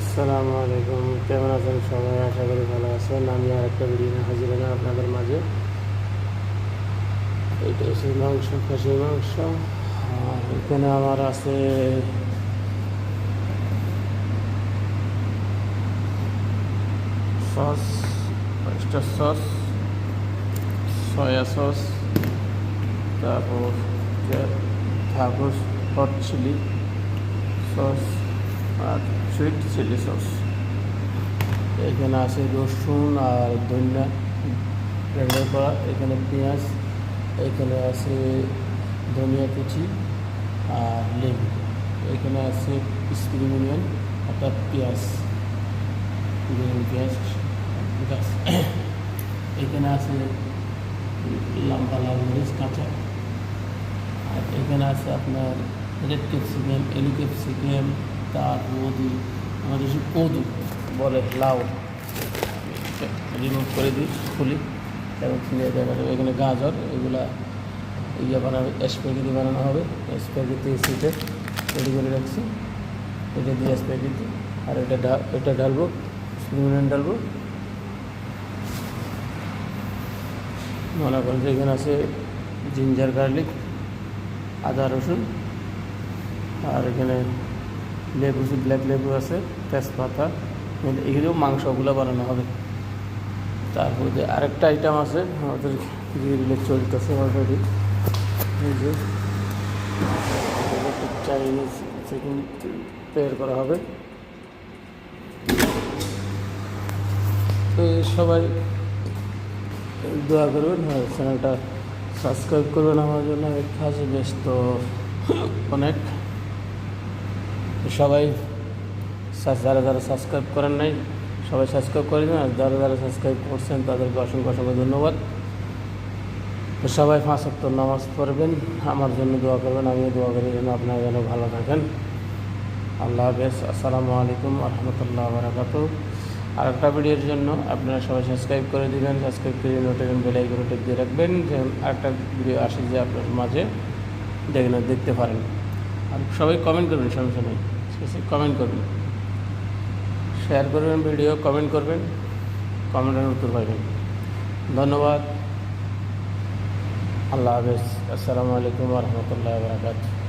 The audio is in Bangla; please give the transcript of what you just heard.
আসসালামু আলাইকুম, কেমন আছেন সবাই? আশা করি ভালো আছেন। আমি আর একটা ভিডিও নিয়ে হাজির হলাম আপনাদের মাঝে। এইটা হচ্ছে মাংস, খাসির মাংস। আর এখানে আমার আছে sauce, oyster sauce, soya sauce, তারপর ঠাকুর হট চিলি সস আর সুইট চিলি সস। এখানে আছে রসুন আর ধনিয়া ব্লেন্ডার করা, এখানে পেঁয়াজ, এখানে আছে ধনিয়া কুচি আর লেবু, এখানে আছে স্প্রিং অনিয়ন অর্থাৎ পেঁয়াজ, গ্রিন পেঁয়াজ গাছ, এখানে আছে লম্বা লাল মরিচ কাঁচা, আর এখানে আছে আপনার রেড ক্যাপসিকাম, এলু ক্যাপসিকাম, তার আমাদের যে কদু বলে লাউ, রিমুভ করে দিই খুলি এবং নিয়ে দেখা যাবে। এখানে গাজর, এগুলা বানানো স্প্যাগেটি বানানো হবে। স্প্যাগেটি সিটে রেডি করে রাখছি, এটা দিয়ে স্প্যাগেটি। আর এটা ঢালবো, স্প্রিং অনিয়ন ঢালবো। মনে করেন যে এখানে আছে জিঞ্জার গার্লিক, আদা রসুন, আর এখানে লেবু, ব্ল্যাক লেবু আছে, তেজপাতা, এগুলো মাংসগুলো বানানো হবে। তারপরে আরেকটা আইটেম আছে আমাদের গ্রিলে চলতেছে অলরেডি, এই যে চাইনিজ চিকেন তৈরি করা হবে। তো সবাই দোয়া করবেন, হ্যাঁ চ্যানেলটা সাবস্ক্রাইব করবেন আমার জন্য। কাজে ব্যস্ত অনেক, সবাই যারা যারা সাবস্ক্রাইব করেন নাই সবাই সাবস্ক্রাইব করে দিন, আর যারা যারা সাবস্ক্রাইব করছেন তাদেরকে অসংখ্য অসংখ্য ধন্যবাদ। তো সবাই 5 ওয়াক্ত নামাজ পড়বেন, আমার জন্য দোয়া করবেন, আমিও দোয়া করি যেন আপনারা যেন ভালো থাকেন। আল্লাহ হাফেজ, আসসালামু আলাইকুম রহমতুল্লাহ বারাকাতুহু। আর একটা ভিডিওর জন্য আপনারা সবাই সাবস্ক্রাইব করে দেবেন, সাবস্ক্রাইব করে নোটিফিকেশন বেল আইকনে টিপ দিয়ে রাখবেন, যে আরেকটা ভিডিও আসে যে আপনার মাঝে দেখতে পারেন। আর সবাই কমেন্ট করবেন, সমস্যা নেই, কমেন্ট করবেন, শেয়ার করবেন ভিডিও, কমেন্ট করবেন, কমেন্টের উত্তর পাবেন। ধন্যবাদ, আল্লাহ হাফেজ, আসসালামু আলাইকুম রহমতুল্লাহ বারাকাতুহু।